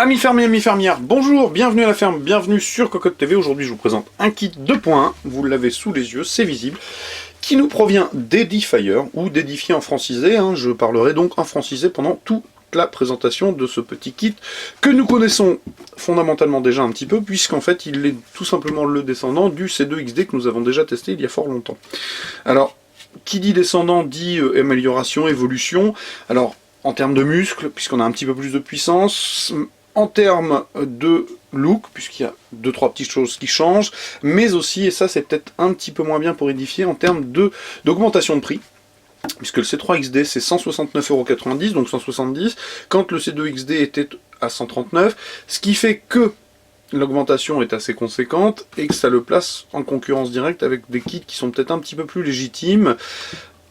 Amis fermiers, amis fermières, bonjour, bienvenue à la ferme, bienvenue sur Cocotte TV. Aujourd'hui je vous présente un kit 2.1, vous l'avez sous les yeux, c'est visible, qui nous provient d'Edifier, ou d'Edifier en francisé, je parlerai donc en francisé pendant toute la présentation de ce petit kit, que nous connaissons fondamentalement déjà un petit peu, puisqu'en fait il est tout simplement le descendant du C2XD que nous avons déjà testé il y a fort longtemps. Alors, qui dit descendant dit amélioration, évolution, alors en termes de muscles, puisqu'on a un petit peu plus de puissance, en termes de look, puisqu'il y a 2-3 petites choses qui changent, mais aussi, et ça c'est peut-être un petit peu moins bien pour Edifier, en termes d'augmentation de prix, puisque le C3XD c'est 169,90 €, donc 170, quand le C2XD était à 139, ce qui fait que l'augmentation est assez conséquente, et que ça le place en concurrence directe avec des kits qui sont peut-être un petit peu plus légitimes.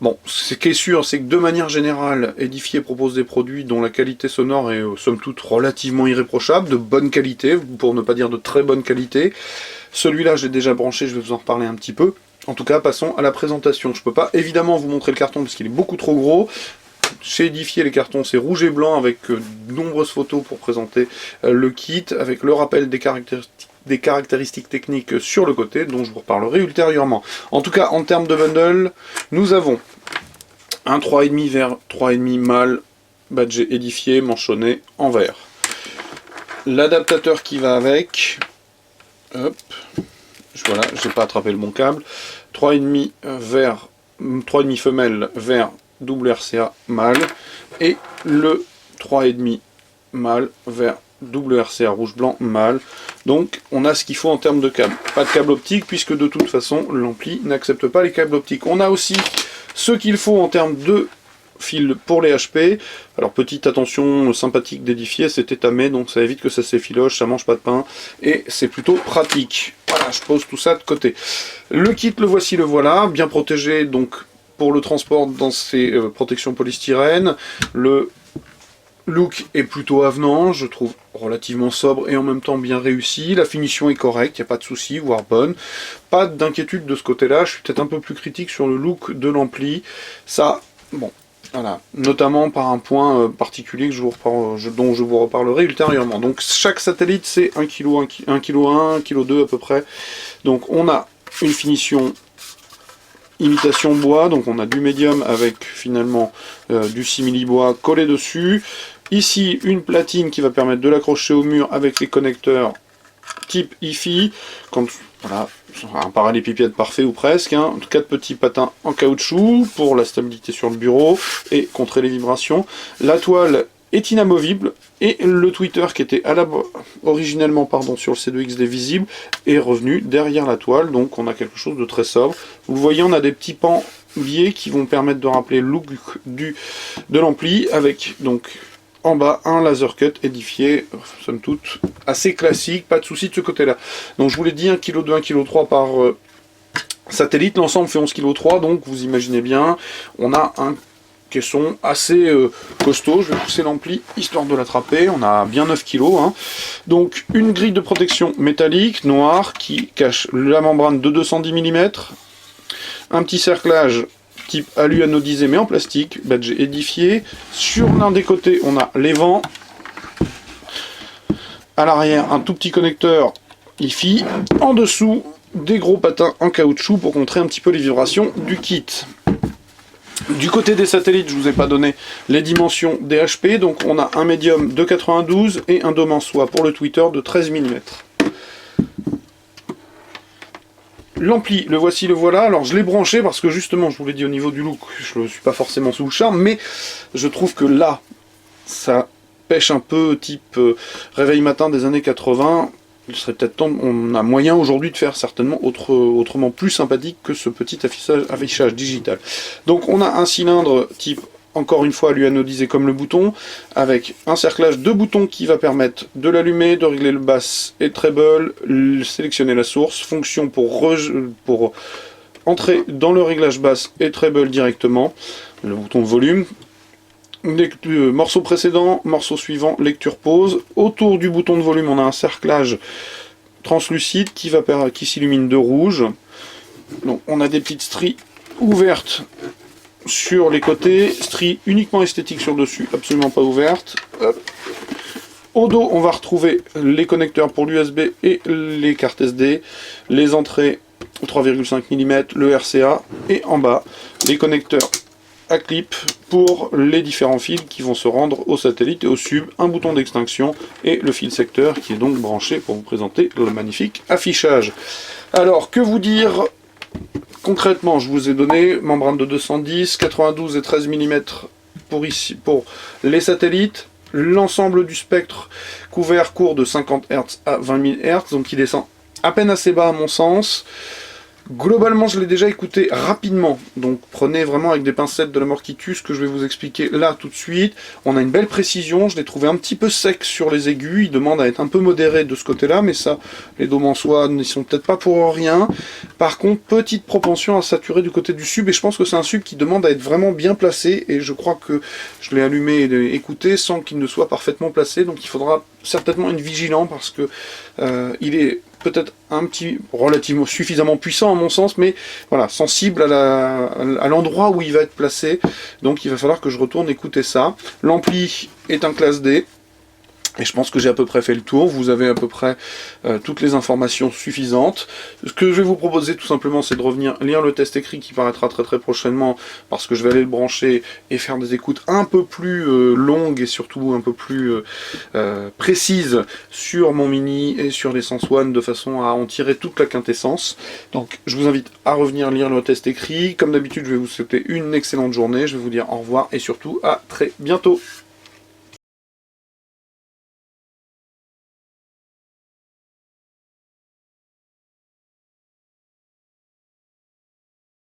Bon, ce qui est sûr, c'est que de manière générale, Edifier propose des produits dont la qualité sonore est somme toute relativement irréprochable, de bonne qualité, pour ne pas dire de très bonne qualité. Celui-là, j'ai déjà branché, je vais vous en reparler un petit peu. En tout cas, passons à la présentation. Je ne peux pas évidemment vous montrer le carton parce qu'il est beaucoup trop gros. Chez Edifier, les cartons, c'est rouge et blanc avec de nombreuses photos pour présenter le kit, avec le rappel des caractéristiques techniques sur le côté, dont je vous reparlerai ultérieurement. En tout cas, en termes de bundle, nous avons un 3,5 vers 3,5 mâle, badgé Edifier, manchonné en vert. L'adaptateur qui va avec, hop, voilà, j'ai pas attrapé le bon câble, 3,5 vert, 3,5 femelle vert, double RCA mâle, et le 3,5 mâle vert, double RCA rouge-blanc mâle. Donc on a ce qu'il faut en termes de câble. Pas de câble optique puisque de toute façon l'ampli n'accepte pas les câbles optiques. On a aussi ce qu'il faut en termes de fil pour les HP. Alors petite attention sympathique d'Edifier, c'est étamé donc ça évite que ça s'effiloche, ça mange pas de pain et c'est plutôt pratique. Voilà, je pose tout ça de côté. Le kit, le voici, le voilà, bien protégé donc pour le transport dans ses protections polystyrène. Le look est plutôt avenant, je trouve relativement sobre et en même temps bien réussi. La finition est correcte, il n'y a pas de souci, voire bonne. Pas d'inquiétude de ce côté-là, je suis peut-être un peu plus critique sur le look de l'ampli. Ça, bon, voilà, notamment par un point particulier que dont je vous reparlerai ultérieurement. Donc chaque satellite c'est 1 kg, 1 kg 1 kg 2 à peu près. Donc on a une finition imitation bois, donc on a du médium avec finalement du simili bois collé dessus. Ici une platine qui va permettre de l'accrocher au mur avec les connecteurs type IFI, voilà, un parallépipède parfait ou presque, 4 petits patins en caoutchouc pour la stabilité sur le bureau et contrer les vibrations. La toile est inamovible et le tweeter qui était originellement sur le C2XD visible est revenu derrière la toile, donc on a quelque chose de très sobre. Vous le voyez, on a des petits pans biais qui vont permettre de rappeler le look de l'ampli avec donc en bas un laser cut Edifier, somme toute assez classique, pas de souci de ce côté là. Donc je vous l'ai dit, 1 kg 2, 1 kg 3 par satellite, l'ensemble fait 11 kg 3, donc vous imaginez bien, on a un caisson assez costaud. Je vais pousser l'ampli histoire de l'attraper, on a bien 9 kg. Donc une grille de protection métallique noire qui cache la membrane de 210 mm, un petit cerclage type alu anodisé mais en plastique, badge Edifier. Sur l'un des côtés on a les vents, à l'arrière un tout petit connecteur IFI, en dessous des gros patins en caoutchouc pour contrer un petit peu les vibrations du kit. Du côté des satellites, je ne vous ai pas donné les dimensions des HP, donc on a un médium de 92 et un dôme en soie pour le tweeter de 13 mm. L'ampli, le voici, le voilà. Alors je l'ai branché parce que justement, je vous l'ai dit au niveau du look, je ne suis pas forcément sous le charme, mais je trouve que là, ça pêche un peu type réveil matin des années 80. Il serait peut-être temps, on a moyen aujourd'hui de faire certainement autrement plus sympathique que ce petit affichage digital. Donc on a un cylindre type, encore une fois, alu anodisé comme le bouton, avec un cerclage de boutons qui va permettre de l'allumer, de régler le bass et le treble, sélectionner la source, fonction pour entrer dans le réglage basse et treble directement, le bouton de volume. Morceau précédent, morceau suivant, lecture pause. Autour du bouton de volume, on a un cerclage translucide qui s'illumine de rouge. Donc on a des petites stries ouvertes sur les côtés, stries uniquement esthétiques sur le dessus, absolument pas ouvertes. Hop. Au dos, on va retrouver les connecteurs pour l'USB et les cartes SD, les entrées 3,5 mm, le RCA, et en bas, les connecteurs à clip pour les différents fils qui vont se rendre au satellite et au sub, un bouton d'extinction et le fil secteur qui est donc branché pour vous présenter le magnifique affichage. Alors, que vous dire concrètement? Je vous ai donné membrane de 210, 92 et 13 mm pour les satellites, l'ensemble du spectre couvert court de 50 Hz à 20 000 Hz, donc il descend à peine assez bas à mon sens. Globalement, je l'ai déjà écouté rapidement, donc prenez vraiment avec des pincettes de la mort qui tue ce que je vais vous expliquer là tout de suite. On a une belle précision, je l'ai trouvé un petit peu sec sur les aigus, il demande à être un peu modéré de ce côté-là, mais ça, les dômes en soi n'y sont peut-être pas pour rien. Par contre, petite propension à saturer du côté du sub, et je pense que c'est un sub qui demande à être vraiment bien placé, et je crois que je l'ai allumé et écouté sans qu'il ne soit parfaitement placé, donc il faudra certainement être vigilant parce que il est peut-être un petit, relativement suffisamment puissant à mon sens, mais voilà, sensible à l'endroit où il va être placé, donc il va falloir que je retourne écouter ça. L'ampli est un classe D, et je pense que j'ai à peu près fait le tour, vous avez à peu près toutes les informations suffisantes. Ce que je vais vous proposer tout simplement, c'est de revenir lire le test écrit qui paraîtra très prochainement, parce que je vais aller le brancher et faire des écoutes un peu plus longues et surtout un peu plus précises sur mon Mini et sur les Sense One, de façon à en tirer toute la quintessence. Donc je vous invite à revenir lire le test écrit. Comme d'habitude, je vais vous souhaiter une excellente journée, je vais vous dire au revoir et surtout à très bientôt.